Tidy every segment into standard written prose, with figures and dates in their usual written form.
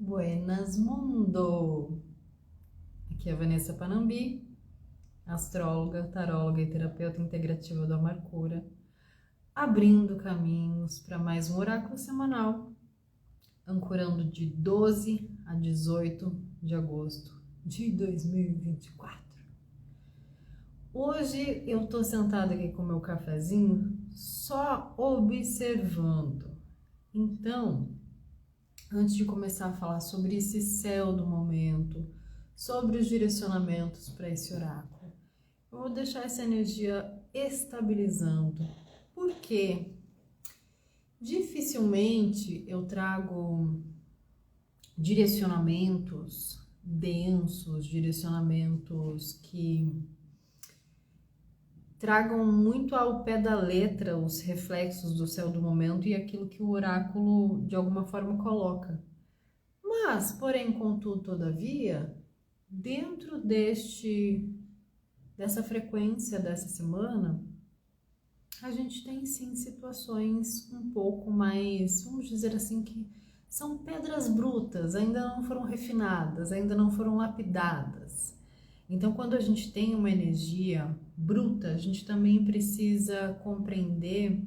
Buenas Mundo! Aqui é a Vanessa Panambi, astróloga, taróloga e terapeuta integrativa do Amar Cura, abrindo caminhos para mais um oráculo semanal, ancorando de 12 a 18 de agosto de 2024. Hoje eu tô sentada aqui com meu cafezinho, só observando. Então, antes de começar a falar sobre esse céu do momento, sobre os direcionamentos para esse oráculo, eu vou deixar essa energia estabilizando, porque dificilmente eu trago direcionamentos densos, direcionamentos que tragam muito ao pé da letra os reflexos do céu do momento e aquilo que o oráculo de alguma forma coloca. Mas, porém, contudo, todavia, dentro dessa frequência dessa semana, a gente tem sim situações um pouco mais, vamos dizer assim, que são pedras brutas, ainda não foram refinadas, ainda não foram lapidadas. Então, quando a gente tem uma energia bruta, a gente também precisa compreender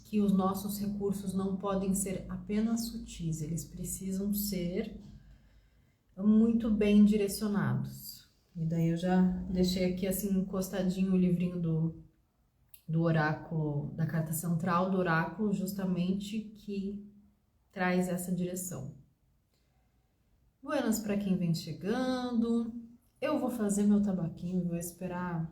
que os nossos recursos não podem ser apenas sutis, eles precisam ser muito bem direcionados. E daí eu já deixei aqui assim encostadinho o livrinho do oráculo, da carta central do oráculo, justamente que traz essa direção. Buenas para quem vem chegando. Eu vou fazer meu tabaquinho, vou esperar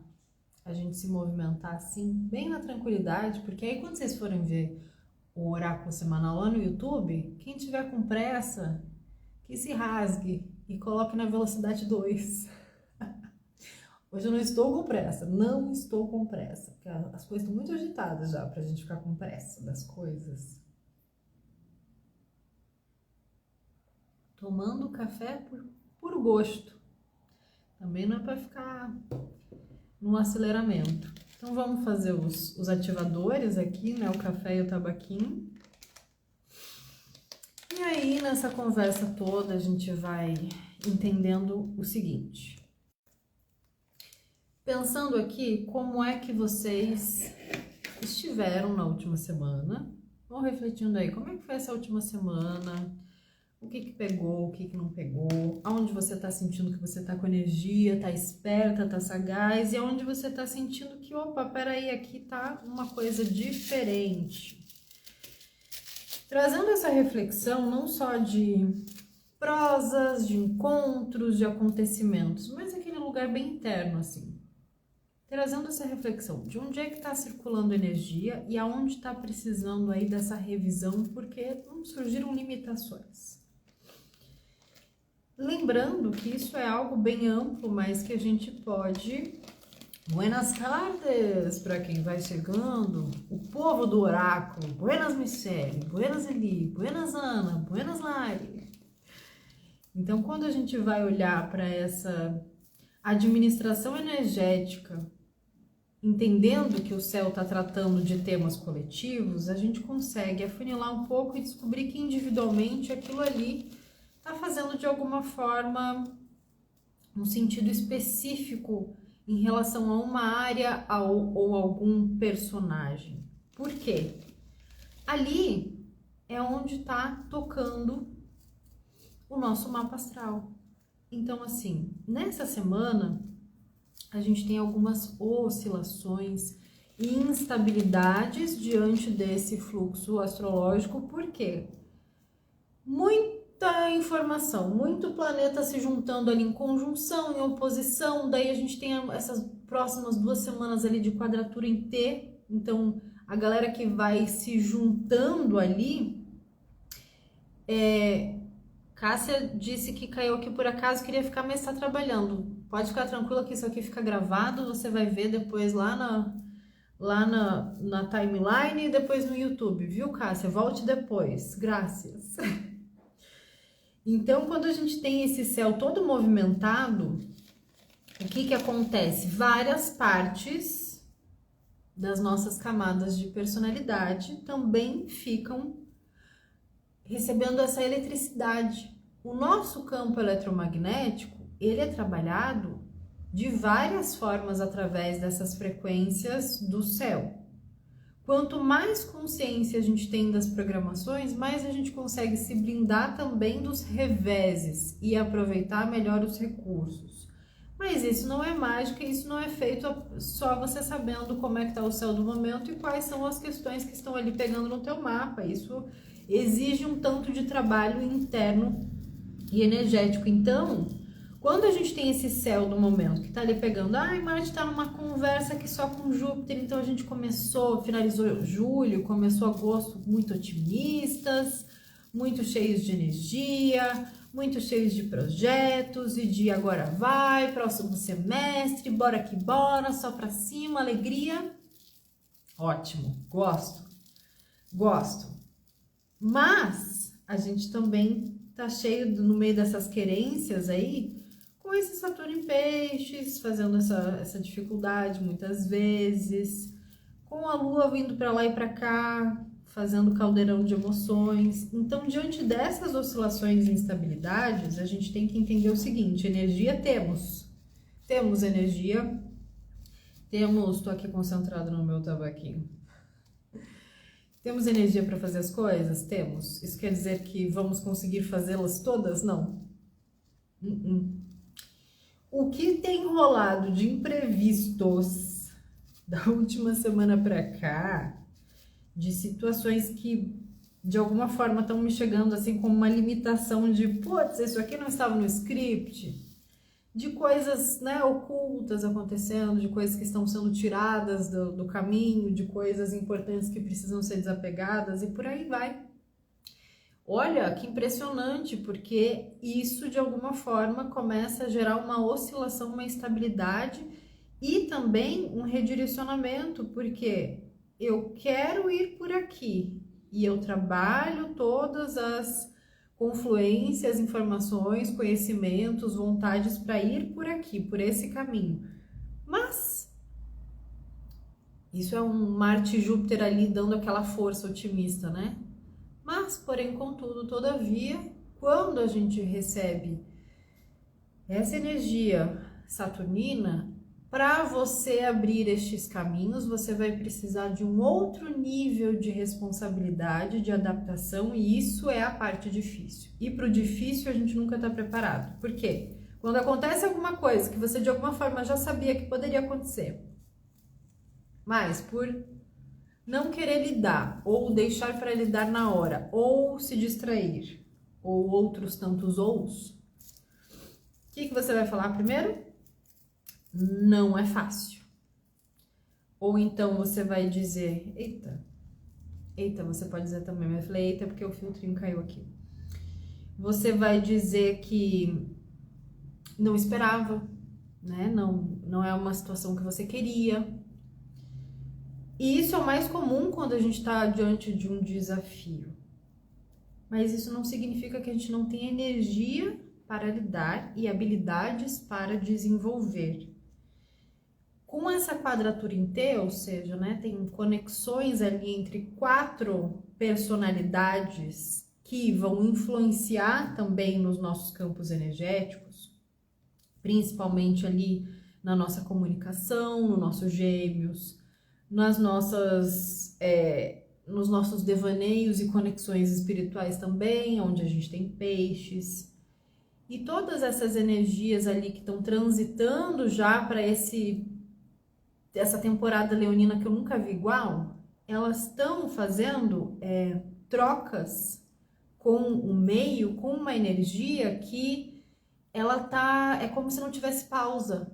a gente se movimentar assim, bem na tranquilidade, porque aí quando vocês forem ver o oráculo semanal lá no YouTube, quem tiver com pressa, que se rasgue e coloque na velocidade 2. Hoje eu não estou com pressa, não estou com pressa, porque as coisas estão muito agitadas já pra gente ficar com pressa das coisas. Tomando café por gosto. Também não é para ficar no aceleramento. Então vamos fazer os ativadores aqui, né? O café e o tabaquinho. E aí nessa conversa toda a gente vai entendendo o seguinte. Pensando aqui como é que vocês estiveram na última semana. Vão refletindo aí como é que foi essa última semana. O que pegou, o que não pegou, aonde você tá sentindo que você tá com energia, tá esperta, tá sagaz, e aonde você tá sentindo que, opa, peraí, aqui tá uma coisa diferente. Trazendo essa reflexão não só de prosas, de encontros, de acontecimentos, mas aquele lugar bem interno, assim. Trazendo essa reflexão de onde é que tá circulando energia e aonde tá precisando aí dessa revisão, porque surgiram limitações. Lembrando que isso é algo bem amplo, mas que a gente pode... Buenas tardes para quem vai chegando, o povo do oráculo, buenas Michele, buenas Eli, buenas Ana, buenas Lari. Então, quando a gente vai olhar para essa administração energética, entendendo que o céu está tratando de temas coletivos, a gente consegue afunilar um pouco e descobrir que individualmente aquilo ali está fazendo de alguma forma um sentido específico em relação a uma área ou algum personagem. Por quê? Ali é onde está tocando o nosso mapa astral. Então, assim, nessa semana a gente tem algumas oscilações e instabilidades diante desse fluxo astrológico. Por quê? Muita informação, muito planeta se juntando ali em conjunção, em oposição, daí a gente tem essas próximas 2 semanas ali de quadratura em T, então a galera que vai se juntando ali, Cássia disse que caiu aqui por acaso, queria ficar, mas está trabalhando, pode ficar tranquila que isso aqui fica gravado, você vai ver depois lá na timeline e depois no YouTube, viu, Cássia? Volte depois, graças. Então, quando a gente tem esse céu todo movimentado, o que acontece? Várias partes das nossas camadas de personalidade também ficam recebendo essa eletricidade. o nosso campo eletromagnético, ele é trabalhado de várias formas através dessas frequências do céu. Quanto mais consciência a gente tem das programações, mais a gente consegue se blindar também dos reveses e aproveitar melhor os recursos. Mas isso não é mágica, isso não é feito só você sabendo como é que está o céu do momento e quais são as questões que estão ali pegando no teu mapa. Isso exige um tanto de trabalho interno e energético. Então, quando a gente tem esse céu do momento que está ali pegando, Marte está numa conversa aqui só com Júpiter, então a gente finalizou julho, começou agosto muito otimistas, muito cheios de energia, muito cheios de projetos e de agora vai, próximo semestre, bora que bora, só pra cima, alegria. Ótimo, gosto. Mas a gente também tá cheio no meio dessas querências aí, com esse Saturno em Peixes, fazendo essa dificuldade muitas vezes, com a Lua vindo para lá e para cá, fazendo caldeirão de emoções. Então, diante dessas oscilações e instabilidades, a gente tem que entender o seguinte: energia temos energia, tô aqui concentrado no meu tabaquinho. Temos energia para fazer as coisas? Temos. Isso quer dizer que vamos conseguir fazê-las todas? Não. O que tem rolado de imprevistos da última semana para cá, de situações que de alguma forma estão me chegando assim como uma limitação de putz, isso aqui não estava no script, de coisas, né, ocultas acontecendo, de coisas que estão sendo tiradas do caminho, de coisas importantes que precisam ser desapegadas e por aí vai. Olha, que impressionante, porque isso de alguma forma começa a gerar uma oscilação, uma instabilidade e também um redirecionamento, porque eu quero ir por aqui e eu trabalho todas as confluências, informações, conhecimentos, vontades para ir por aqui, por esse caminho. Mas isso é um Marte e Júpiter ali dando aquela força otimista, né? Mas, porém, contudo, todavia, quando a gente recebe essa energia saturnina, para você abrir estes caminhos, você vai precisar de um outro nível de responsabilidade, de adaptação, e isso é a parte difícil. E para o difícil a gente nunca está preparado. Por quê? Quando acontece alguma coisa que você de alguma forma já sabia que poderia acontecer, mas por não querer lidar, ou deixar para lidar na hora, ou se distrair, ou outros tantos ous, o que você vai falar primeiro? Não é fácil. Ou então você vai dizer, eita, você pode dizer também, mas eu falei eita porque o filtrinho caiu aqui. Você vai dizer que não esperava, né? Não é uma situação que você queria. E isso é o mais comum quando a gente está diante de um desafio. Mas isso não significa que a gente não tenha energia para lidar e habilidades para desenvolver. Com essa quadratura em T, ou seja, né, tem conexões ali entre 4 personalidades que vão influenciar também nos nossos campos energéticos, principalmente ali na nossa comunicação, no nosso gêmeos, nos nossos devaneios e conexões espirituais também, onde a gente tem peixes. E todas essas energias ali que estão transitando já para essa temporada leonina que eu nunca vi igual, elas estão fazendo trocas com o meio, com uma energia que ela é como se não tivesse pausa.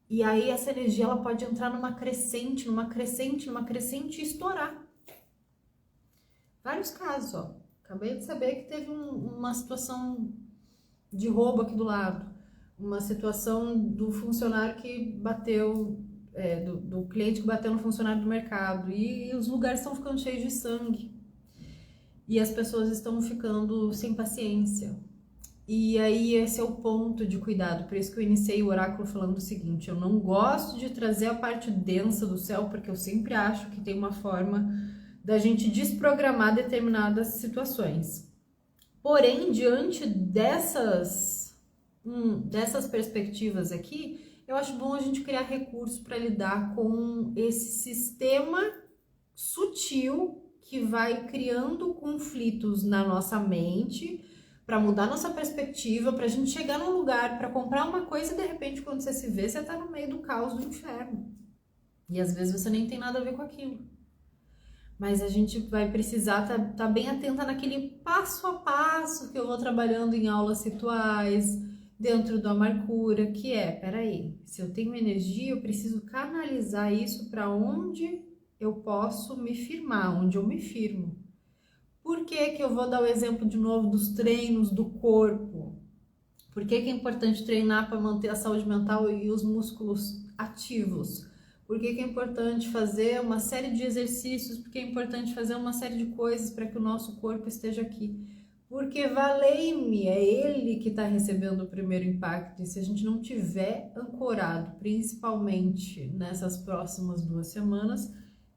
E aí essa energia ela pode entrar numa crescente e estourar. Vários casos, ó. Acabei de saber que teve uma situação de roubo aqui do lado. Uma situação do funcionário que bateu, do cliente que bateu no funcionário do mercado. E os lugares estão ficando cheios de sangue. E as pessoas estão ficando sem paciência. E aí esse é o ponto de cuidado, por isso que eu iniciei o oráculo falando o seguinte: eu não gosto de trazer a parte densa do céu, porque eu sempre acho que tem uma forma da gente desprogramar determinadas situações. Porém, diante dessas perspectivas aqui, eu acho bom a gente criar recursos para lidar com esse sistema sutil que vai criando conflitos na nossa mente, para mudar nossa perspectiva, para a gente chegar num lugar para comprar uma coisa e de repente quando você se vê, você tá no meio do caos do inferno. E às vezes você nem tem nada a ver com aquilo. Mas a gente vai precisar tá bem atenta naquele passo a passo que eu vou trabalhando em aulas rituais, dentro do Amarcura, que é, peraí, se eu tenho energia, eu preciso canalizar isso para onde eu posso me firmar, onde eu me firmo. Por que que eu vou dar o exemplo de novo dos treinos do corpo? Por que que é importante treinar para manter a saúde mental e os músculos ativos? Por que que é importante fazer uma série de exercícios? Por que é importante fazer uma série de coisas para que o nosso corpo esteja aqui? Porque valei-me, é ele que está recebendo o primeiro impacto. E se a gente não tiver ancorado, principalmente nessas próximas 2 semanas,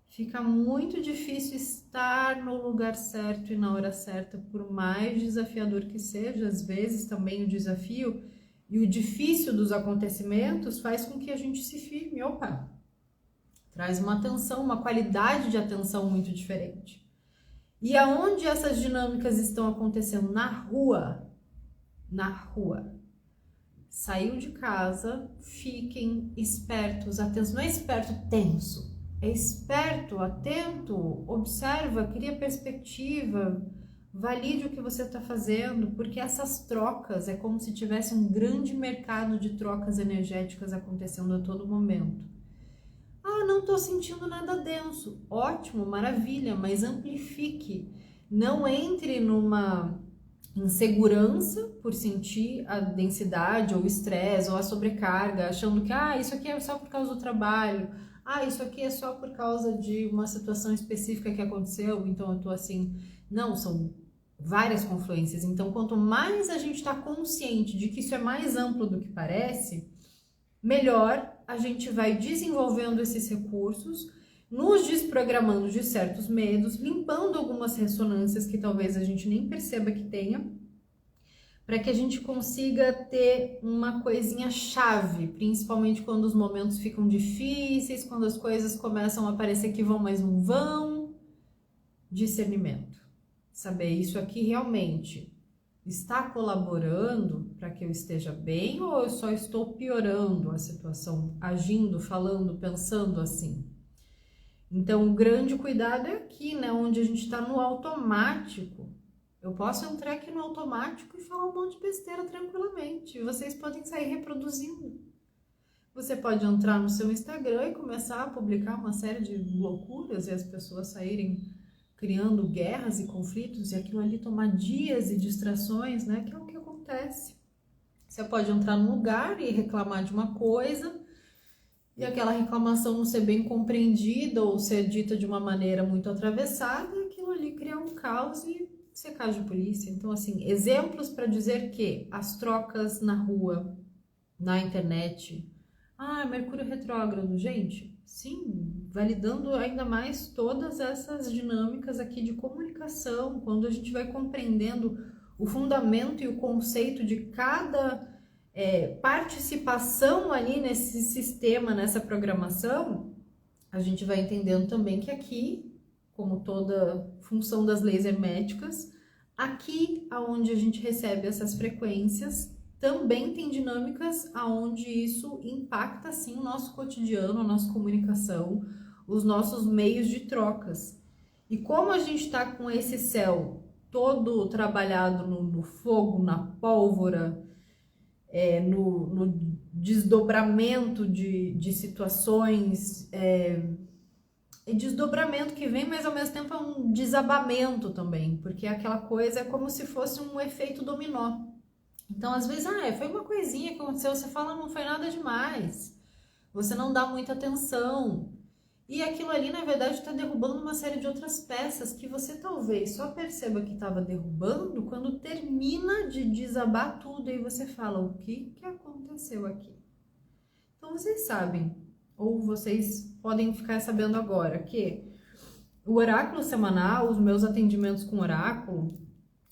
fica muito difícil estar no lugar certo e na hora certa, por mais desafiador que seja. Às vezes também o desafio e o difícil dos acontecimentos faz com que a gente se firme. Opa, traz uma atenção, uma qualidade de atenção muito diferente. E aonde essas dinâmicas estão acontecendo? Na rua. Na rua. Saiu de casa, fiquem espertos, atentos. Não é esperto tenso, é esperto, atento, observa, cria perspectiva, valide o que você está fazendo, porque essas trocas é como se tivesse um grande mercado de trocas energéticas acontecendo a todo momento. Ah, não estou sentindo nada denso. Ótimo, maravilha, mas amplifique. Não entre numa insegurança por sentir a densidade ou o estresse ou a sobrecarga, achando que isso aqui é só por causa do trabalho, isso aqui é só por causa de uma situação específica que aconteceu, então eu tô assim. Não, são várias confluências. Então, quanto mais a gente está consciente de que isso é mais amplo do que parece, melhor a gente vai desenvolvendo esses recursos, nos desprogramando de certos medos, limpando algumas ressonâncias que talvez a gente nem perceba que tenha, para que a gente consiga ter uma coisinha chave, principalmente quando os momentos ficam difíceis, quando as coisas começam a parecer que vão, mas não vão. Discernimento. Saber isso aqui realmente está colaborando para que eu esteja bem ou eu só estou piorando a situação, agindo, falando, pensando assim. Então, o grande cuidado é aqui, né, onde a gente está no automático. Eu posso entrar aqui no automático e falar um monte de besteira tranquilamente. E vocês podem sair reproduzindo. Você pode entrar no seu Instagram e começar a publicar uma série de loucuras e as pessoas saírem criando guerras e conflitos e aquilo ali tomar dias e distrações, né? Que é o que acontece. Você pode entrar num lugar e reclamar de uma coisa e aquela reclamação não ser bem compreendida ou ser dita de uma maneira muito atravessada, aquilo ali criar um caos e ser caso de polícia. Então, assim, exemplos para dizer que as trocas na rua, na internet, Mercúrio retrógrado, gente, sim, validando ainda mais todas essas dinâmicas aqui de comunicação, quando a gente vai compreendendo o fundamento e o conceito de cada participação ali nesse sistema, nessa programação, a gente vai entendendo também que aqui, como toda função das leis herméticas, aqui aonde a gente recebe essas frequências, também tem dinâmicas aonde isso impacta sim o nosso cotidiano, a nossa comunicação, os nossos meios de trocas. E como a gente está com esse céu todo trabalhado no fogo, na pólvora, no desdobramento de situações, desdobramento que vem, mas ao mesmo tempo é um desabamento também, porque aquela coisa é como se fosse um efeito dominó. Então, às vezes, foi uma coisinha que aconteceu, você fala, não foi nada demais, você não dá muita atenção, e aquilo ali, na verdade, está derrubando uma série de outras peças que você talvez só perceba que estava derrubando quando termina de desabar tudo, e você fala, o que aconteceu aqui? Então, vocês sabem, ou vocês podem ficar sabendo agora, que o oráculo semanal, os meus atendimentos com oráculo,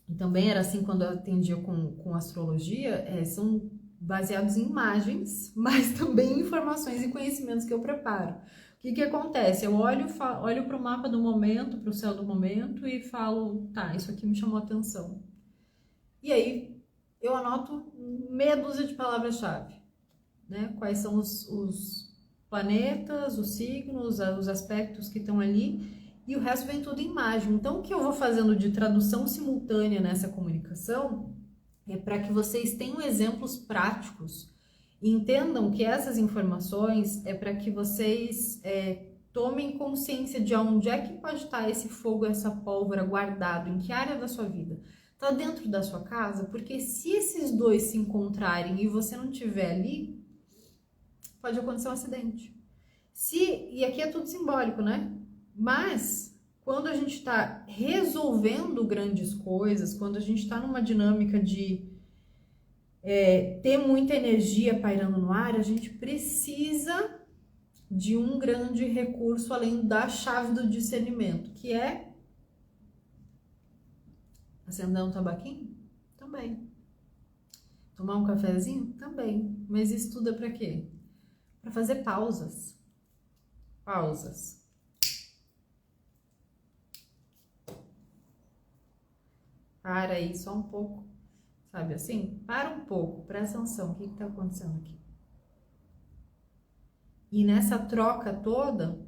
e também era assim quando eu atendia com astrologia, são baseados em imagens, mas também em informações e conhecimentos que eu preparo. O que acontece? Eu olho para o mapa do momento, para o céu do momento e falo, tá, isso aqui me chamou a atenção. E aí eu anoto meia dúzia de palavras-chave, né? Quais são os planetas, os signos, os aspectos que estão ali, e o resto vem tudo em imagem. Então, o que eu vou fazendo de tradução simultânea nessa comunicação é para que vocês tenham exemplos práticos e entendam que essas informações é para que vocês tomem consciência de onde é que pode estar esse fogo, essa pólvora guardado, em que área da sua vida. Está dentro da sua casa? Porque se esses dois se encontrarem e você não estiver ali, pode acontecer um acidente. E aqui é tudo simbólico, né? Mas quando a gente está resolvendo grandes coisas, quando a gente está numa dinâmica de ter muita energia pairando no ar, a gente precisa de um grande recurso além da chave do discernimento, que é acender um tabaquinho? Também. Tomar um cafezinho? Também. Mas isso tudo é para quê? Para fazer pausas. Pausas. Para aí só um pouco. Sabe assim? Para um pouco, presta atenção. O que está acontecendo aqui? E nessa troca toda,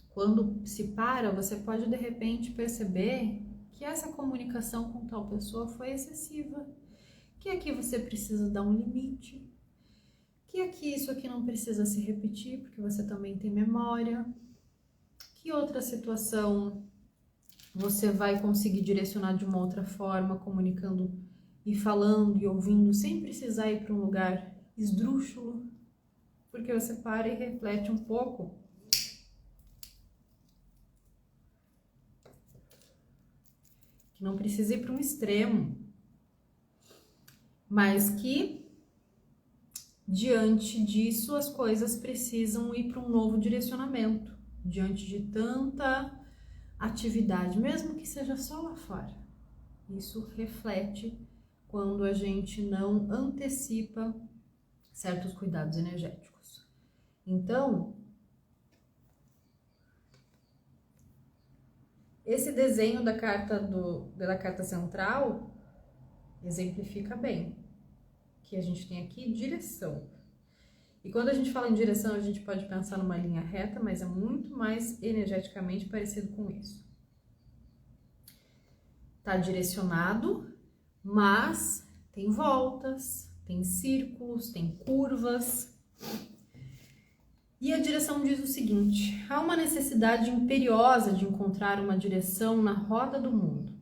quando se para, você pode de repente perceber que essa comunicação com tal pessoa foi excessiva. Que aqui você precisa dar um limite. Que aqui isso aqui não precisa se repetir, porque você também tem memória. Que outra situação você vai conseguir direcionar de uma outra forma, comunicando e falando e ouvindo, sem precisar ir para um lugar esdrúxulo, porque você para e reflete um pouco. Que não precisa ir para um extremo, mas que diante disso as coisas precisam ir para um novo direcionamento, diante de tanta atividade, mesmo que seja só lá fora. Isso reflete quando a gente não antecipa certos cuidados energéticos. Então, esse desenho da carta central exemplifica bem que a gente tem aqui direção. E quando a gente fala em direção, a gente pode pensar numa linha reta, mas é muito mais energeticamente parecido com isso. Tá direcionado, mas tem voltas, tem círculos, tem curvas. E a direção diz o seguinte: há uma necessidade imperiosa de encontrar uma direção na roda do mundo.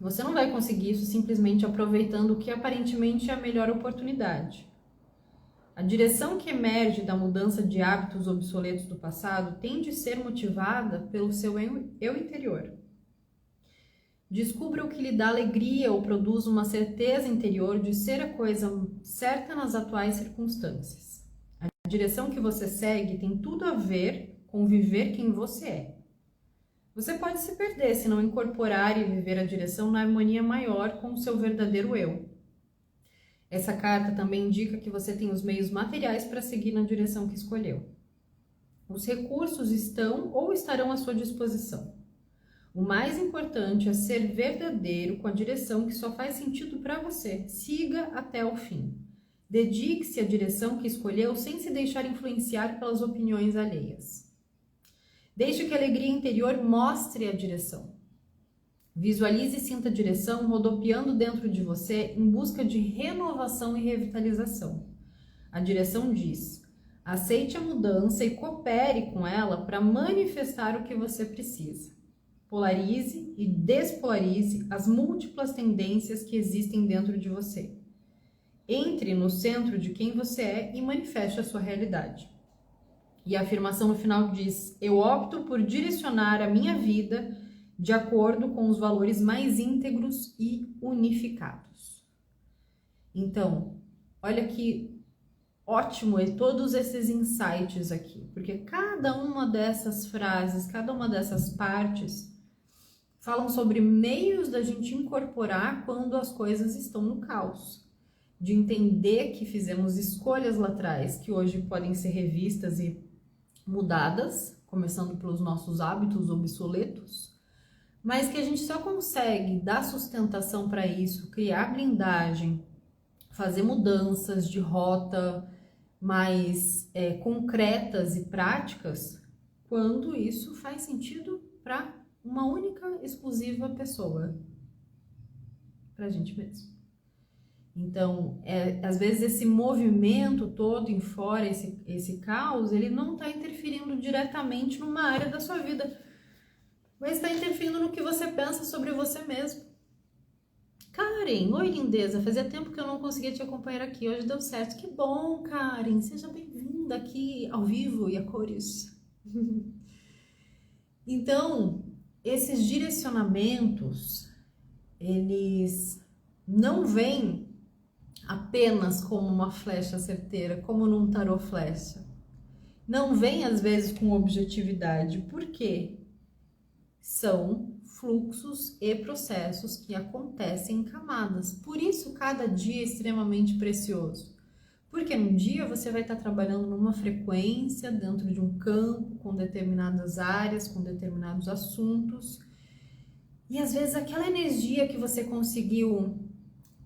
Você não vai conseguir isso simplesmente aproveitando o que aparentemente é a melhor oportunidade. A direção que emerge da mudança de hábitos obsoletos do passado tem de ser motivada pelo seu eu interior. Descubra o que lhe dá alegria ou produz uma certeza interior de ser a coisa certa nas atuais circunstâncias. A direção que você segue tem tudo a ver com viver quem você é. Você pode se perder se não incorporar e viver a direção na harmonia maior com o seu verdadeiro eu. Essa carta também indica que você tem os meios materiais para seguir na direção que escolheu. Os recursos estão ou estarão à sua disposição. O mais importante é ser verdadeiro com a direção que só faz sentido para você. Siga até o fim. Dedique-se à direção que escolheu sem se deixar influenciar pelas opiniões alheias. Deixe que a alegria interior mostre a direção. Visualize e sinta a direção rodopiando dentro de você em busca de renovação e revitalização. A direção diz: aceite a mudança e coopere com ela para manifestar o que você precisa. Polarize e despolarize as múltiplas tendências que existem dentro de você. Entre no centro de quem você é e manifeste a sua realidade. E a afirmação no final diz: eu opto por direcionar a minha vida de acordo com os valores mais íntegros e unificados. Então, olha que ótimo todos esses insights aqui, porque cada uma dessas frases, cada uma dessas partes falam sobre meios da gente incorporar quando as coisas estão no caos. De entender que fizemos escolhas lá atrás que hoje podem ser revistas e mudadas, começando pelos nossos hábitos obsoletos, mas que a gente só consegue dar sustentação para isso, criar blindagem, fazer mudanças de rota mais concretas e práticas quando isso faz sentido para uma única, exclusiva pessoa, para a gente mesmo. Então, às vezes esse movimento todo em fora, esse caos, ele não está interferindo diretamente numa área da sua vida, mas está interferindo no que você pensa sobre você mesmo. Karen, oi lindeza, fazia tempo que eu não conseguia te acompanhar aqui, hoje deu certo. Que bom, Karen, seja bem-vinda aqui ao vivo e a cores. Então, esses direcionamentos, eles não vêm apenas como uma flecha certeira, como num tarô flecha. Não vem às vezes com objetividade. Por quê? São fluxos e processos que acontecem em camadas. Por isso cada dia é extremamente precioso. Porque num dia você vai estar trabalhando numa frequência, dentro de um campo, com determinadas áreas, com determinados assuntos. E às vezes aquela energia que você conseguiu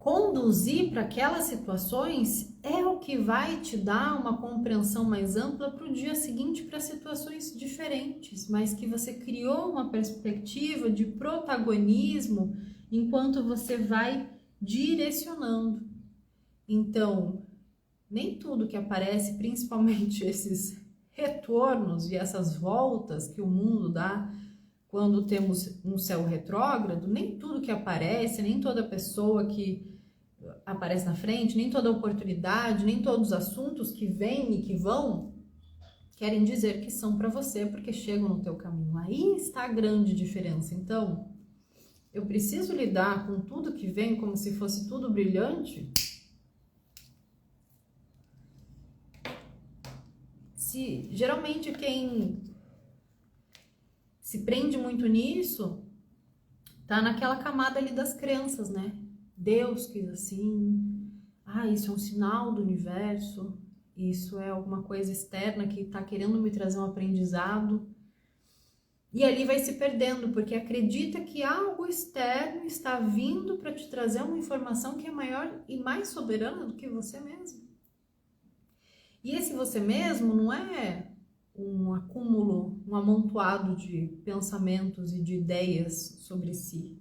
conduzir para aquelas situações é o que vai te dar uma compreensão mais ampla para o dia seguinte, para situações diferentes, mas que você criou uma perspectiva de protagonismo enquanto você vai direcionando. Então, nem tudo que aparece, principalmente esses retornos e essas voltas que o mundo dá quando temos um céu retrógrado, nem tudo que aparece, nem toda pessoa que aparece na frente, nem toda oportunidade, nem todos os assuntos que vêm e que vão, querem dizer que são para você, porque chegam no teu caminho. Aí está a grande diferença. Então, eu preciso lidar com tudo que vem como se fosse tudo brilhante? Geralmente quem se prende muito nisso tá naquela camada ali das crenças, né? Deus quis assim, isso é um sinal do universo, isso é alguma coisa externa que está querendo me trazer um aprendizado. E ali vai se perdendo, porque acredita que algo externo está vindo para te trazer uma informação que é maior e mais soberana do que você mesmo. E esse você mesmo não é um acúmulo, um amontoado de pensamentos e de ideias sobre si,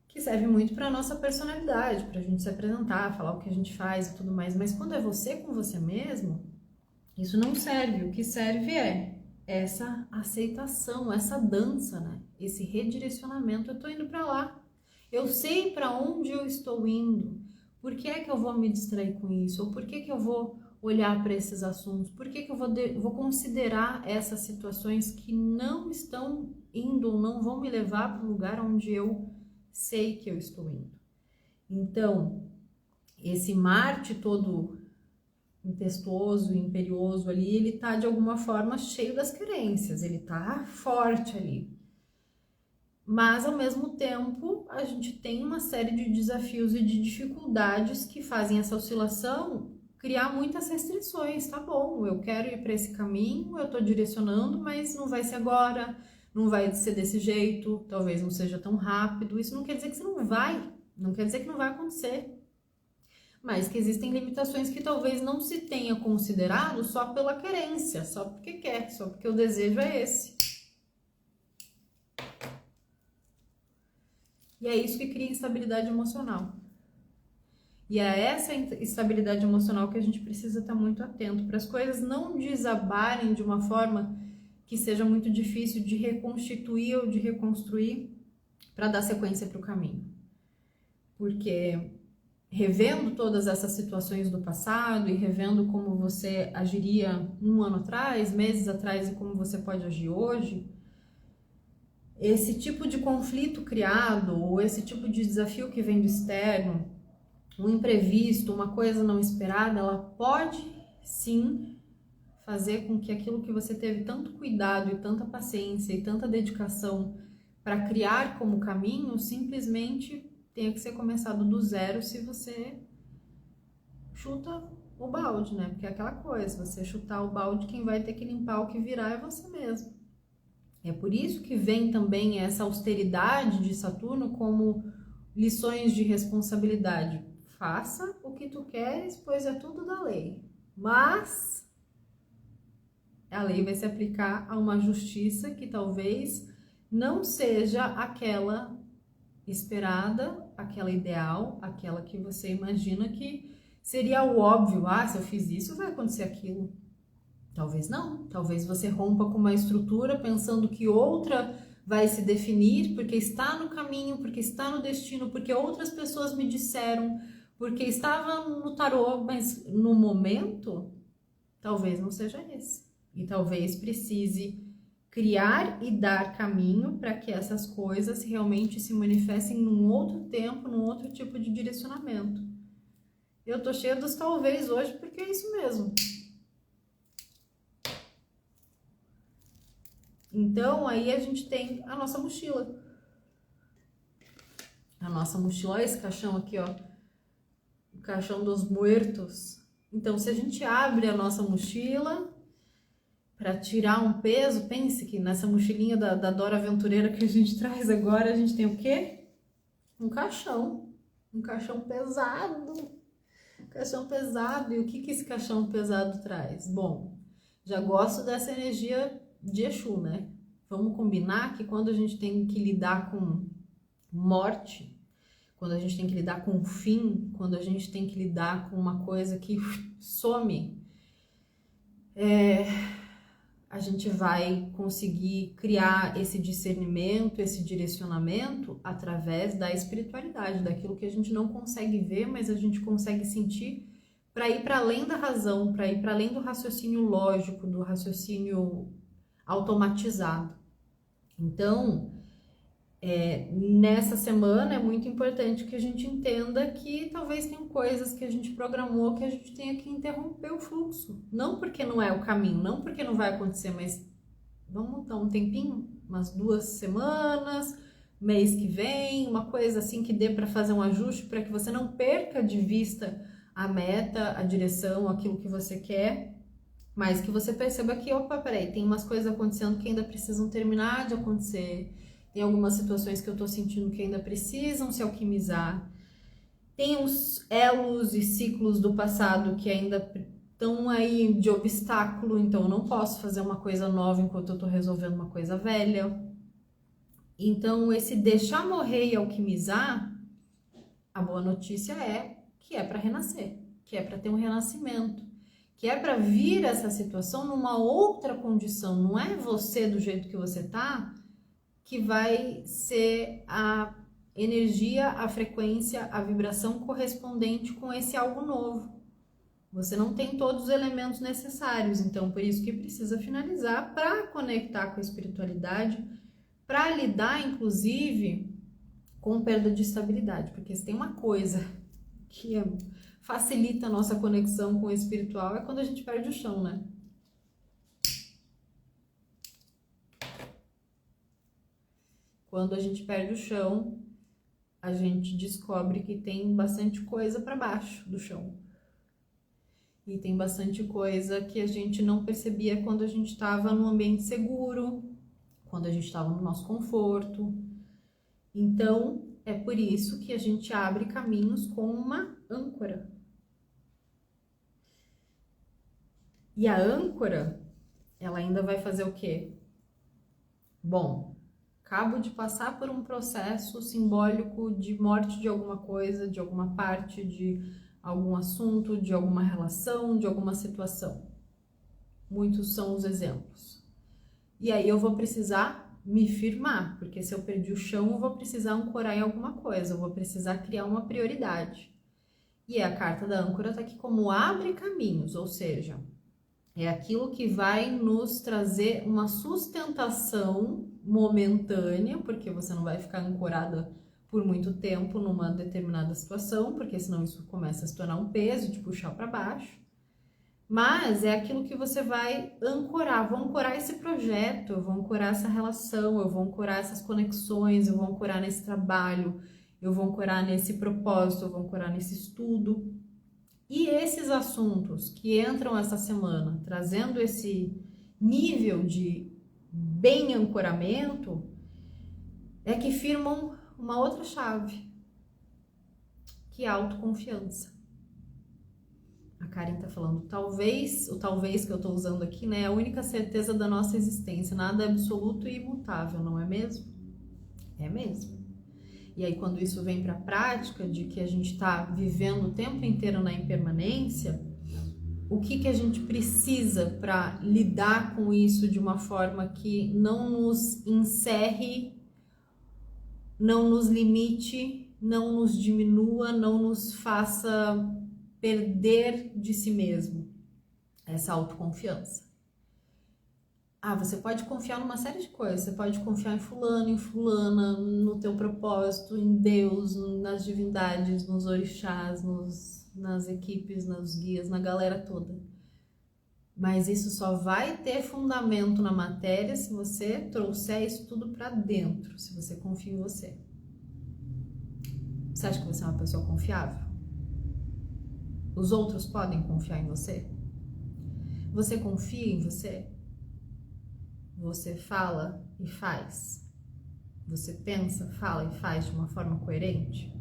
que serve muito para a nossa personalidade, para a gente se apresentar, falar o que a gente faz e tudo mais, mas quando é você com você mesmo, isso não serve. O que serve é essa aceitação, essa dança, né? Esse redirecionamento. Eu tô indo para lá, eu sei para onde eu estou indo, por que é que eu vou me distrair com isso, ou por que que eu vou olhar para esses assuntos, por que que eu vou considerar essas situações que não estão indo, ou não vão me levar para o lugar onde eu sei que eu estou indo. Então, esse Marte todo impetuoso, imperioso ali, ele tá de alguma forma cheio das querências, ele tá forte ali. Mas, ao mesmo tempo, a gente tem uma série de desafios e de dificuldades que fazem essa oscilação criar muitas restrições. Tá bom, eu quero ir para esse caminho, eu tô direcionando, mas não vai ser agora, não vai ser desse jeito, talvez não seja tão rápido. Isso não quer dizer que você não vai, não quer dizer que não vai acontecer, mas que existem limitações que talvez não se tenha considerado só pela querência, só porque quer, só porque o desejo é esse. E é isso que cria instabilidade emocional. E é essa instabilidade emocional que a gente precisa estar muito atento, para as coisas não desabarem de uma forma que seja muito difícil de reconstituir ou de reconstruir para dar sequência para o caminho. Porque revendo todas essas situações do passado e revendo como você agiria um ano atrás, meses atrás e como você pode agir hoje, esse tipo de conflito criado ou esse tipo de desafio que vem do externo, um imprevisto, uma coisa não esperada, ela pode sim fazer com que aquilo que você teve tanto cuidado e tanta paciência e tanta dedicação para criar como caminho, simplesmente tenha que ser começado do zero se você chuta o balde, né? Porque é aquela coisa, você chutar o balde, quem vai ter que limpar o que virar é você mesmo. É por isso que vem também essa austeridade de Saturno como lições de responsabilidade. Faça o que tu queres, pois é tudo da lei. Mas a lei vai se aplicar a uma justiça que talvez não seja aquela esperada, aquela ideal, aquela que você imagina que seria o óbvio. Ah, se eu fiz isso, vai acontecer aquilo. Talvez não. Talvez você rompa com uma estrutura pensando que outra vai se definir porque está no caminho, porque está no destino, porque outras pessoas me disseram, porque estava no tarô, mas no momento, talvez não seja esse. E talvez precise criar e dar caminho para que essas coisas realmente se manifestem num outro tempo, num outro tipo de direcionamento. Eu tô cheia dos talvez hoje porque é isso mesmo. Então, aí a gente tem a nossa mochila. A nossa mochila, olha esse caixão aqui, ó. O caixão dos muertos. Então, se a gente abre a nossa mochila para tirar um peso, pense que nessa mochilinha da Dora Aventureira que a gente traz agora, a gente tem o quê? Um caixão. Um caixão pesado. Caixão pesado. E o que esse caixão pesado traz? Bom, já gosto dessa energia de Exu, né? Vamos combinar que quando a gente tem que lidar com morte, quando a gente tem que lidar com o fim, quando a gente tem que lidar com uma coisa que some, a gente vai conseguir criar esse discernimento, esse direcionamento através da espiritualidade, daquilo que a gente não consegue ver, mas a gente consegue sentir, para ir para além da razão, para ir para além do raciocínio lógico, do raciocínio automatizado. Então, nessa semana é muito importante que a gente entenda que talvez tenham coisas que a gente programou que a gente tenha que interromper o fluxo. Não porque não é o caminho, não porque não vai acontecer, mas vamos dar um tempinho, umas 2 semanas, mês que vem, uma coisa assim que dê para fazer um ajuste para que você não perca de vista a meta, a direção, aquilo que você quer, mas que você perceba que, opa, peraí, tem umas coisas acontecendo que ainda precisam terminar de acontecer. Tem algumas situações que eu tô sentindo que ainda precisam se alquimizar. Tem os elos e ciclos do passado que ainda estão aí de obstáculo, então eu não posso fazer uma coisa nova enquanto eu tô resolvendo uma coisa velha. Então, esse deixar morrer e alquimizar, a boa notícia é que é para renascer, que é para ter um renascimento, que é para vir essa situação numa outra condição. Não é você do jeito que você tá que vai ser a energia, a frequência, a vibração correspondente com esse algo novo. Você não tem todos os elementos necessários, então por isso que precisa finalizar para conectar com a espiritualidade, para lidar inclusive com perda de estabilidade, porque se tem uma coisa que facilita a nossa conexão com o espiritual é quando a gente perde o chão, né? Quando a gente perde o chão, a gente descobre que tem bastante coisa para baixo do chão. E tem bastante coisa que a gente não percebia quando a gente estava num ambiente seguro, quando a gente estava no nosso conforto. Então, é por isso que a gente abre caminhos com uma âncora. E a âncora, ela ainda vai fazer o quê? Bom, acabo de passar por um processo simbólico de morte de alguma coisa, de alguma parte, de algum assunto, de alguma relação, de alguma situação. Muitos são os exemplos. E aí eu vou precisar me firmar, porque se eu perdi o chão, eu vou precisar ancorar em alguma coisa, eu vou precisar criar uma prioridade. E a carta da âncora tá aqui como abre caminhos, ou seja, é aquilo que vai nos trazer uma sustentação momentânea, porque você não vai ficar ancorada por muito tempo numa determinada situação, porque senão isso começa a se tornar um peso, te puxar para baixo. Mas é aquilo que você vai ancorar. Vou ancorar esse projeto, eu vou ancorar essa relação, eu vou ancorar essas conexões, eu vou ancorar nesse trabalho, eu vou ancorar nesse propósito, eu vou ancorar nesse estudo. E esses assuntos que entram essa semana, trazendo esse nível de bem ancoramento, é que firmam uma outra chave, que é a autoconfiança. A Karen tá falando, talvez, o talvez que eu tô usando aqui, né, é a única certeza da nossa existência, nada é absoluto e imutável, não é mesmo? É mesmo. E aí quando isso vem para a prática de que a gente está vivendo o tempo inteiro na impermanência, o que a gente precisa para lidar com isso de uma forma que não nos encerre, não nos limite, não nos diminua, não nos faça perder de si mesmo essa autoconfiança. Você pode confiar numa série de coisas, você pode confiar em fulano, em fulana, no teu propósito, em Deus, nas divindades, nos orixás, nas equipes, nos guias, na galera toda. Mas isso só vai ter fundamento na matéria se você trouxer isso tudo pra dentro, se você confia em você. Você acha que você é uma pessoa confiável? Os outros podem confiar em você? Você confia em você? Você fala e faz? Você pensa, fala e faz de uma forma coerente?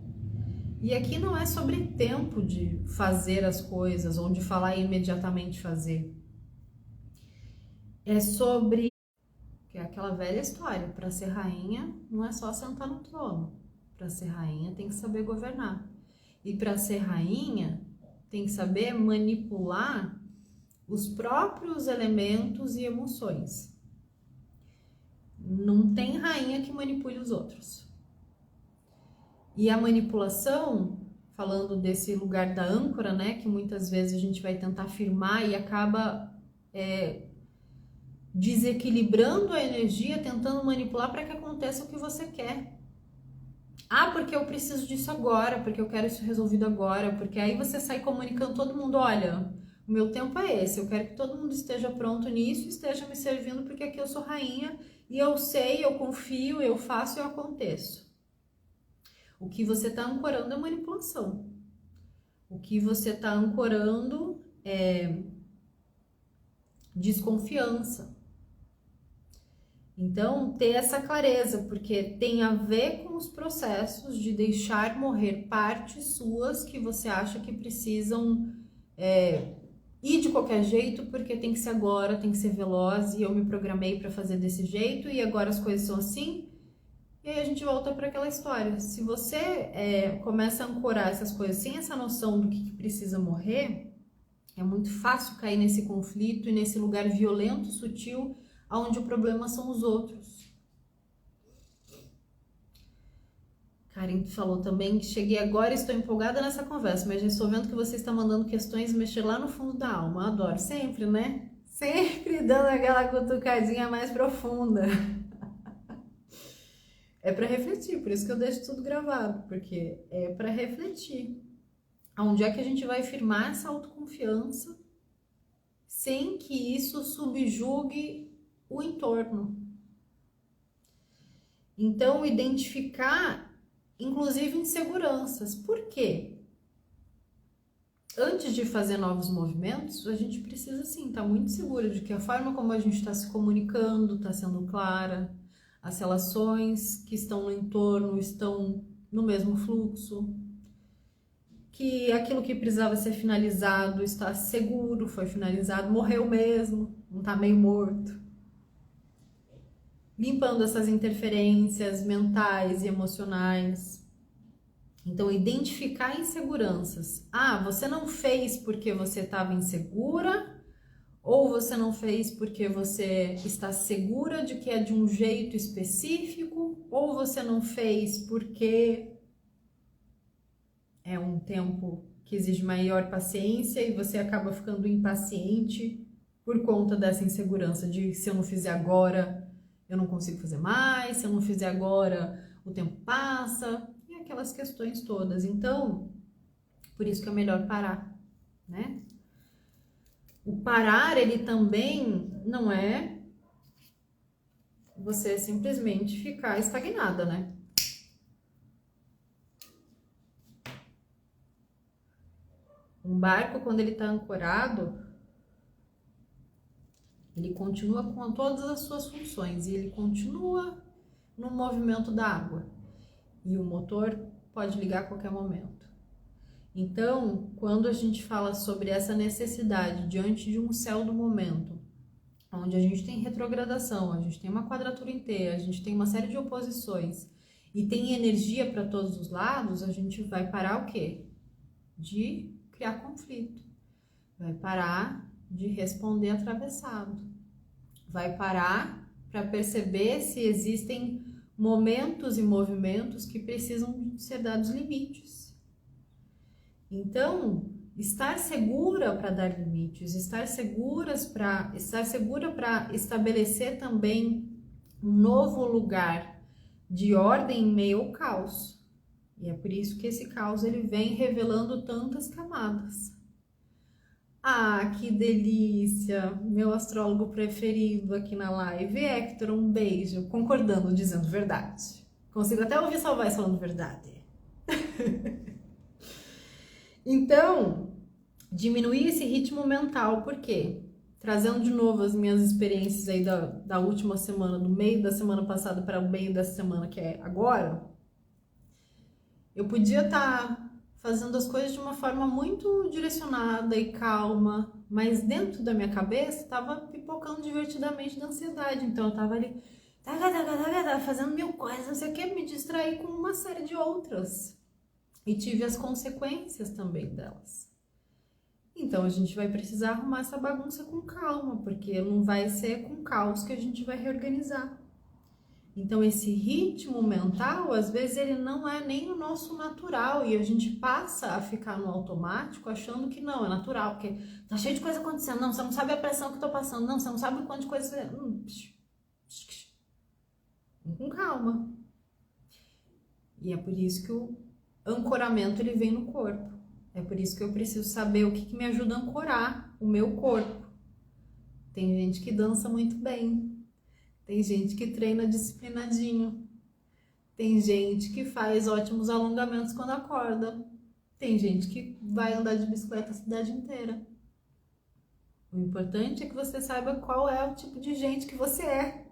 E aqui não é sobre tempo de fazer as coisas ou de falar e imediatamente fazer. É sobre, que é aquela velha história, para ser rainha não é só sentar no trono. Para ser rainha tem que saber governar. E para ser rainha tem que saber manipular os próprios elementos e emoções. Não tem rainha que manipule os outros. E a manipulação, falando desse lugar da âncora, né, que muitas vezes a gente vai tentar firmar e acaba desequilibrando a energia, tentando manipular para que aconteça o que você quer. Porque eu preciso disso agora, porque eu quero isso resolvido agora, porque aí você sai comunicando todo mundo, olha, o meu tempo é esse, eu quero que todo mundo esteja pronto nisso, esteja me servindo, porque aqui eu sou rainha e eu sei, eu confio, eu faço e eu aconteço. O que você está ancorando é manipulação. O que você está ancorando é desconfiança. Então, ter essa clareza, porque tem a ver com os processos de deixar morrer partes suas que você acha que precisam ir de qualquer jeito, porque tem que ser agora, tem que ser veloz, e eu me programei para fazer desse jeito, e agora as coisas são assim. E aí a gente volta para aquela história. Se você começa a ancorar essas coisas sem essa noção do que precisa morrer, é muito fácil cair nesse conflito e nesse lugar violento, sutil, onde o problema são os outros. Karen falou também que cheguei agora e estou empolgada nessa conversa, mas já estou vendo que você está mandando questões mexer lá no fundo da alma. Eu adoro, sempre, né? Sempre dando aquela cutucadinha mais profunda. É para refletir, por isso que eu deixo tudo gravado, porque é para refletir. Onde é que a gente vai firmar essa autoconfiança sem que isso subjugue o entorno? Então, identificar, inclusive, inseguranças. Por quê? Antes de fazer novos movimentos, a gente precisa, sim, estar muito seguro de que a forma como a gente está se comunicando está sendo clara, as relações que estão no entorno estão no mesmo fluxo, que aquilo que precisava ser finalizado está seguro, foi finalizado, morreu mesmo, não está meio morto. Limpando essas interferências mentais e emocionais. Então, identificar inseguranças. Você não fez porque você estava insegura, ou você não fez porque você está segura de que é de um jeito específico, ou você não fez porque é um tempo que exige maior paciência e você acaba ficando impaciente por conta dessa insegurança de se eu não fizer agora, eu não consigo fazer mais, se eu não fizer agora, o tempo passa, e aquelas questões todas. Então, por isso que é melhor parar, né? O parar, ele também não é você simplesmente ficar estagnada, né? Um barco, quando ele está ancorado, ele continua com todas as suas funções e ele continua no movimento da água. E o motor pode ligar a qualquer momento. Então, quando a gente fala sobre essa necessidade diante de um céu do momento, onde a gente tem retrogradação, a gente tem uma quadratura inteira, a gente tem uma série de oposições e tem energia para todos os lados, a gente vai parar o quê? De criar conflito. Vai parar de responder atravessado. Vai parar para perceber se existem momentos e movimentos que precisam ser dados limites. Então, estar segura para dar limites, estar segura para estabelecer também um novo lugar de ordem em meio ao caos. E é por isso que esse caos ele vem revelando tantas camadas. Ah, que delícia! Meu astrólogo preferido aqui na live, Hector, um beijo, concordando, dizendo verdade. Consigo até ouvir sua voz falando verdade. Então, diminuir esse ritmo mental, por quê? Trazendo de novo as minhas experiências aí da última semana, do meio da semana passada para o meio dessa semana, que é agora, eu podia estar fazendo as coisas de uma forma muito direcionada e calma, mas dentro da minha cabeça estava pipocando divertidamente da ansiedade, então eu estava ali fazendo mil coisas, não sei o que, me distrair com uma série de outras. E tive as consequências também delas. Então a gente vai precisar arrumar essa bagunça com calma, porque não vai ser com caos que a gente vai reorganizar. Então esse ritmo mental, às vezes ele não é nem o nosso natural e a gente passa a ficar no automático achando que não, é natural, porque tá cheio de coisa acontecendo, não, você não sabe a pressão que eu tô passando, não, você não sabe o quanto de coisa... Com calma. E é por isso que o ancoramento ele vem no corpo. É por isso que eu preciso saber o que me ajuda a ancorar o meu corpo. Tem gente que dança muito bem. Tem gente que treina disciplinadinho. Tem gente que faz ótimos alongamentos quando acorda. Tem gente que vai andar de bicicleta a cidade inteira. O importante é que você saiba qual é o tipo de gente que você é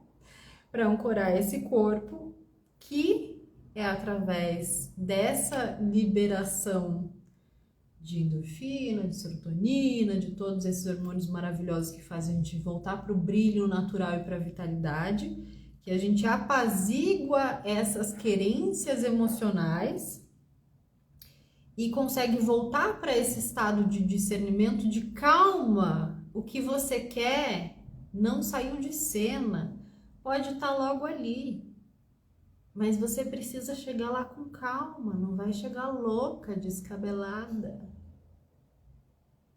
para ancorar esse corpo que é através dessa liberação de endorfina, de serotonina, de todos esses hormônios maravilhosos que fazem a gente voltar para o brilho natural e para a vitalidade, que a gente apazigua essas querências emocionais e consegue voltar para esse estado de discernimento, de calma. O que você quer não saiu de cena, pode estar logo ali. Mas você precisa chegar lá com calma, não vai chegar louca, descabelada.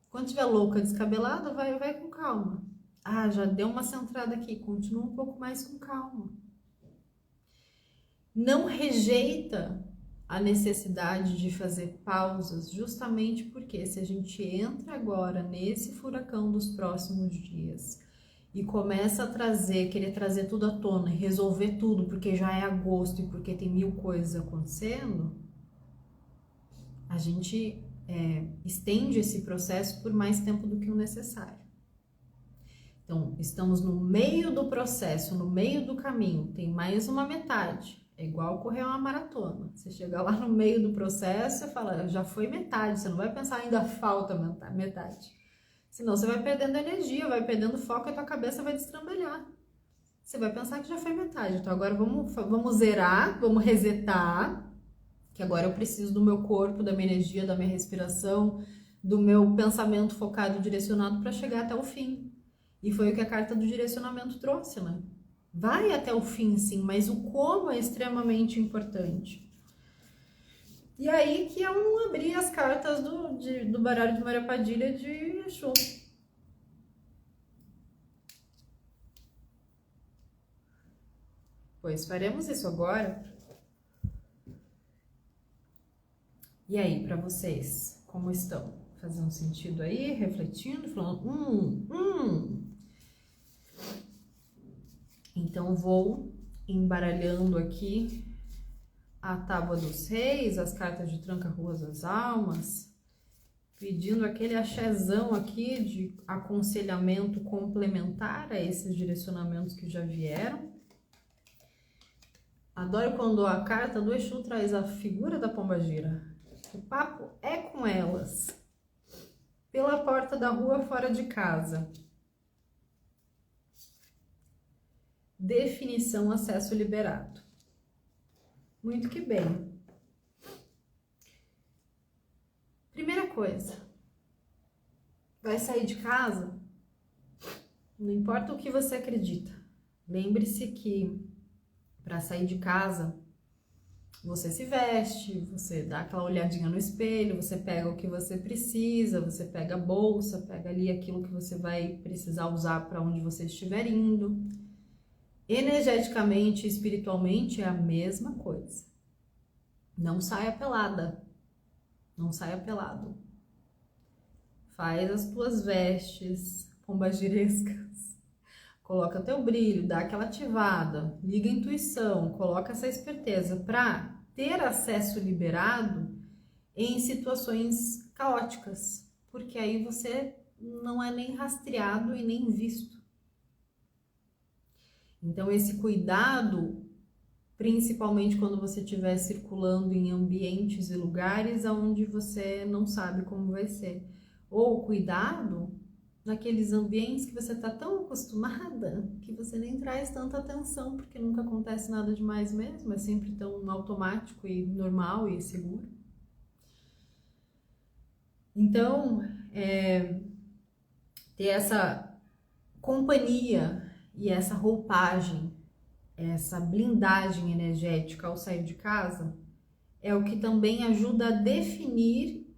Quando estiver louca, descabelada, vai com calma. Ah, já deu uma centrada aqui, continua um pouco mais com calma. Não rejeita a necessidade de fazer pausas, justamente porque se a gente entra agora nesse furacão dos próximos dias e começa a querer trazer tudo à tona, resolver tudo, porque já é agosto e porque tem mil coisas acontecendo, a gente estende esse processo por mais tempo do que o necessário. Então, estamos no meio do processo, no meio do caminho, tem mais uma metade. É igual correr uma maratona. Você chega lá no meio do processo e fala, já foi metade, você não vai pensar ainda falta metade. Senão você vai perdendo energia, vai perdendo foco e a tua cabeça vai destrambelhar. Você vai pensar que já foi metade. Então agora vamos zerar, vamos resetar, que agora eu preciso do meu corpo, da minha energia, da minha respiração, do meu pensamento focado, direcionado para chegar até o fim. E foi o que a carta do direcionamento trouxe, né? Vai até o fim, sim, mas o como é extremamente importante. E aí que eu abri as cartas do baralho de Maria Padilha de Exu. Pois faremos isso agora. E aí, para vocês, como estão? fazer um sentido aí, refletindo, falando, Então, vou embaralhando aqui a Tábua dos Reis, as cartas de Tranca-Ruas das Almas, pedindo aquele axézão aqui de aconselhamento complementar a esses direcionamentos que já vieram. Adoro quando a carta do Exu traz a figura da pombagira. O papo é com elas. Pela porta da rua, fora de casa. Definição, acesso liberado. Muito que bem. Primeira coisa. Vai sair de casa? Não importa o que você acredita. Lembre-se que para sair de casa, você se veste, você dá aquela olhadinha no espelho, você pega o que você precisa, você pega a bolsa, pega ali aquilo que você vai precisar usar para onde você estiver indo. Energeticamente e espiritualmente é a mesma coisa. Não saia pelada, não saia pelado. Faz as tuas vestes pombagirescas, coloca teu brilho, dá aquela ativada, liga a intuição, coloca essa esperteza para ter acesso liberado em situações caóticas, porque aí você não é nem rastreado e nem visto. Então, esse cuidado, principalmente quando você estiver circulando em ambientes e lugares onde você não sabe como vai ser. Ou cuidado naqueles ambientes que você está tão acostumada que você nem traz tanta atenção, porque nunca acontece nada demais mesmo, é sempre tão automático e normal e seguro. Então, ter essa companhia e essa roupagem, essa blindagem energética ao sair de casa, é o que também ajuda a definir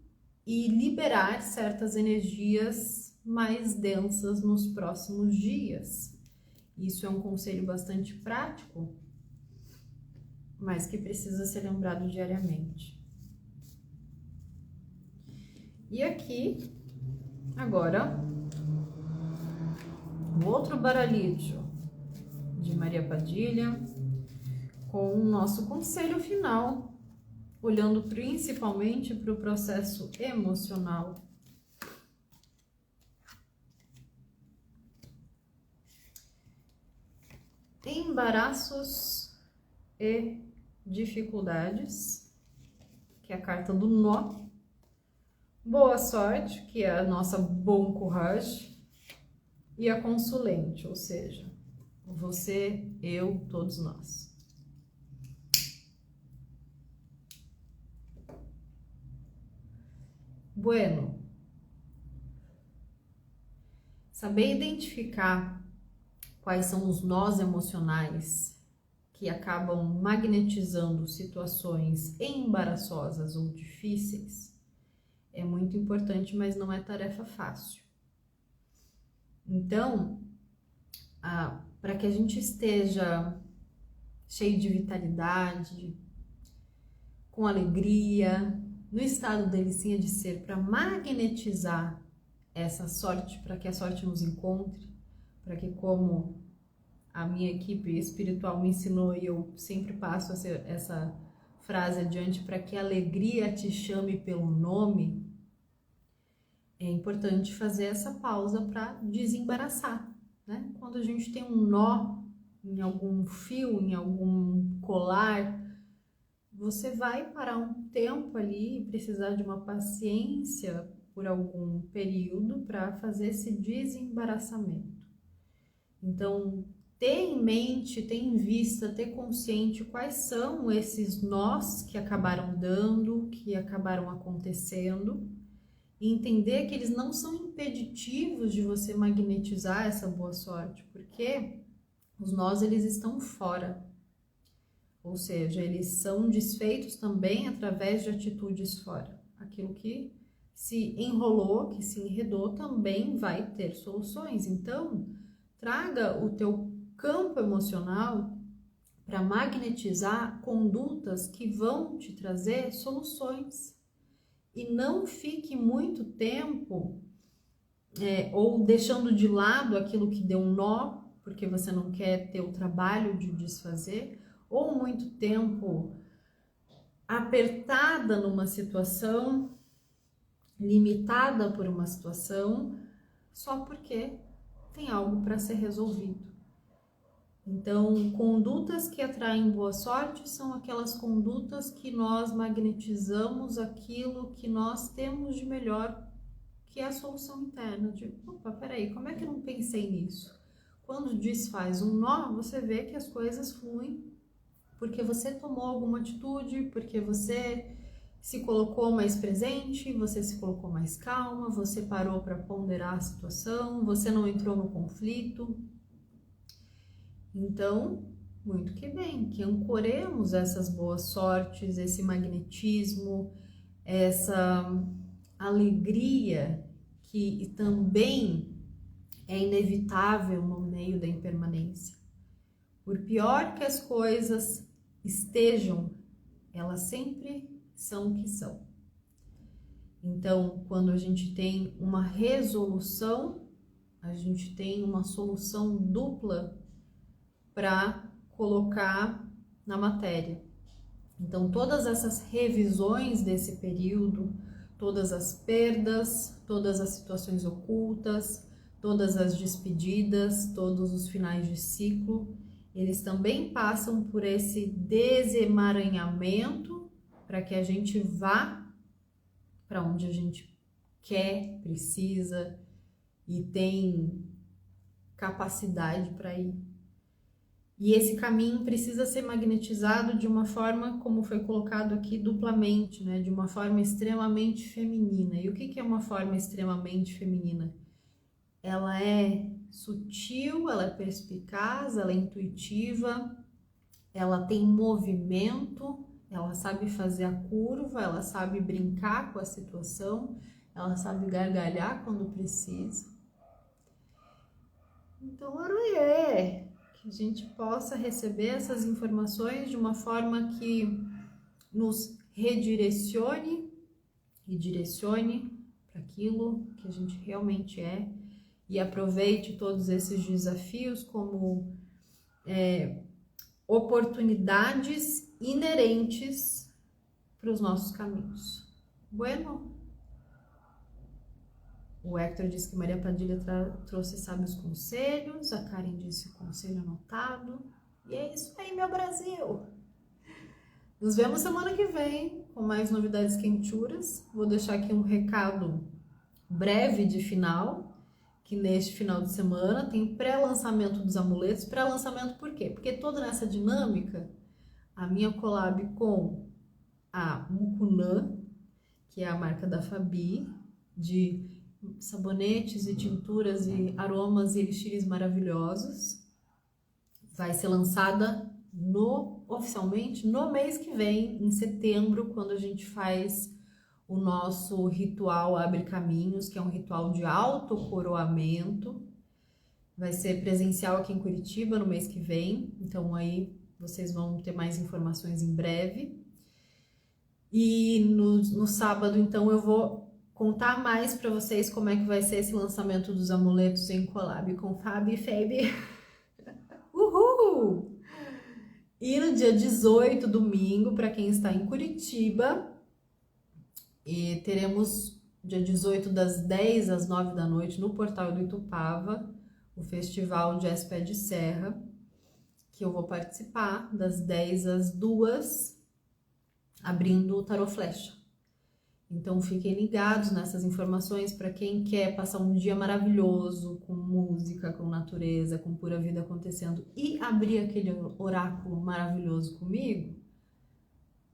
e liberar certas energias mais densas nos próximos dias. Isso é um conselho bastante prático, mas que precisa ser lembrado diariamente. E aqui, agora, o outro baralhito de Maria Padilha, com o nosso conselho final, olhando principalmente para o processo emocional. Embaraços e dificuldades, que é a carta do nó. Boa sorte, que é a nossa Bon Courage. E a consulente, ou seja, você, eu, todos nós. Bueno, saber identificar quais são os nós emocionais que acabam magnetizando situações embaraçosas ou difíceis é muito importante, mas não é tarefa fácil. Então, para que a gente esteja cheio de vitalidade, com alegria, no estado delicinha de ser, para magnetizar essa sorte, para que a sorte nos encontre, para que, como a minha equipe espiritual me ensinou e eu sempre passo essa frase adiante, para que a alegria te chame pelo nome, é importante fazer essa pausa para desembaraçar, né? Quando a gente tem um nó em algum fio, em algum colar, você vai parar um tempo ali e precisar de uma paciência por algum período para fazer esse desembaraçamento. Então, ter em mente, ter em vista, ter consciente quais são esses nós que acabaram dando, que acabaram acontecendo, e entender que eles não são impeditivos de você magnetizar essa boa sorte, porque os nós, eles estão fora. Ou seja, eles são desfeitos também através de atitudes fora. Aquilo que se enrolou, que se enredou, também vai ter soluções. Então, traga o teu campo emocional para magnetizar condutas que vão te trazer soluções. e não fique muito tempo ou deixando de lado aquilo que deu um nó, porque você não quer ter o trabalho de desfazer, ou muito tempo apertada numa situação, limitada por uma situação, só porque tem algo para ser resolvido. Então, condutas que atraem boa sorte são aquelas condutas que nós magnetizamos aquilo que nós temos de melhor, que é a solução interna. De, opa, peraí, como é que eu não pensei nisso? Quando desfaz um nó, você vê que as coisas fluem porque você tomou alguma atitude, porque você se colocou mais presente, você se colocou mais calma, você parou para ponderar a situação, você não entrou no conflito. Então, muito que bem, que ancoremos essas boas sortes, esse magnetismo, essa alegria que também é inevitável no meio da impermanência. Por pior que as coisas estejam, elas sempre são o que são. Então, quando a gente tem uma resolução, a gente tem uma solução dupla para colocar na matéria. Então, todas essas revisões desse período, todas as perdas, todas as situações ocultas, todas as despedidas, todos os finais de ciclo, eles também passam por esse desemaranhamento para que a gente vá para onde a gente quer, precisa e tem capacidade para ir. E esse caminho precisa ser magnetizado de uma forma, como foi colocado aqui, duplamente, né? De uma forma extremamente feminina. E o que é uma forma extremamente feminina? Ela é sutil, ela é perspicaz, ela é intuitiva, ela tem movimento, ela sabe fazer a curva, ela sabe brincar com a situação, ela sabe gargalhar quando precisa. Então, Aroiê! Que a gente possa receber essas informações de uma forma que nos redirecione e direcione para aquilo que a gente realmente é e aproveite todos esses desafios como oportunidades inerentes para os nossos caminhos. Bueno? O Hector disse que Maria Padilha trouxe sábios conselhos, a Karen disse conselho anotado. E é isso aí, meu Brasil! Nos vemos semana que vem com mais novidades quenturas. Vou deixar aqui um recado breve de final, que neste final de semana tem pré-lançamento dos amuletos. Pré-lançamento por quê? Porque toda nessa dinâmica, a minha collab com a Mucunã, que é a marca da Fabi, de sabonetes e tinturas e aromas e elixires maravilhosos, vai ser lançada oficialmente no mês que vem, em setembro, quando a gente faz o nosso ritual Abre Caminhos, que é um ritual de autocoroamento. Vai ser presencial aqui em Curitiba no mês que vem, então aí vocês vão ter mais informações em breve. E no sábado, então, eu vou contar mais para vocês como é que vai ser esse lançamento dos amuletos em collab com Fabi e Fabi. Uhul! E no dia 18, domingo, para quem está em Curitiba, e teremos dia 18 das 10 às 9 da noite no Portal do Itupava, o Festival Jazz Pé de Serra, que eu vou participar das 10 às 2, abrindo o Tarô Flecha. Então fiquem ligados nessas informações para quem quer passar um dia maravilhoso com música, com natureza, com pura vida acontecendo e abrir aquele oráculo maravilhoso comigo.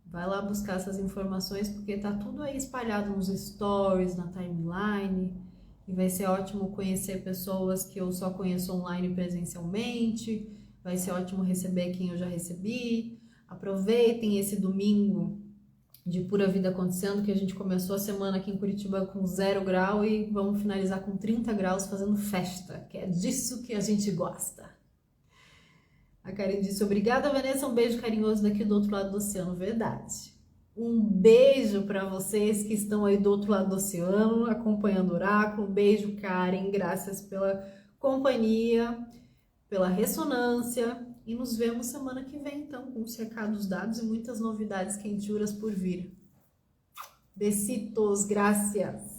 Vai lá buscar essas informações porque tá tudo aí espalhado nos stories, na timeline, e vai ser ótimo conhecer pessoas que eu só conheço online presencialmente, vai ser ótimo receber quem eu já recebi. Aproveitem esse domingo de pura vida acontecendo, que a gente começou a semana aqui em Curitiba com 0 grau e vamos finalizar com 30 graus fazendo festa, que é disso que a gente gosta. A Karen disse, obrigada, Vanessa, um beijo carinhoso daqui do outro lado do oceano, verdade. Um beijo para vocês que estão aí do outro lado do oceano, acompanhando o oráculo. Um beijo, Karen. Graças pela companhia, pela ressonância. E nos vemos semana que vem, então, com os recados dados e muitas novidades quenturas por vir. Besitos, graças.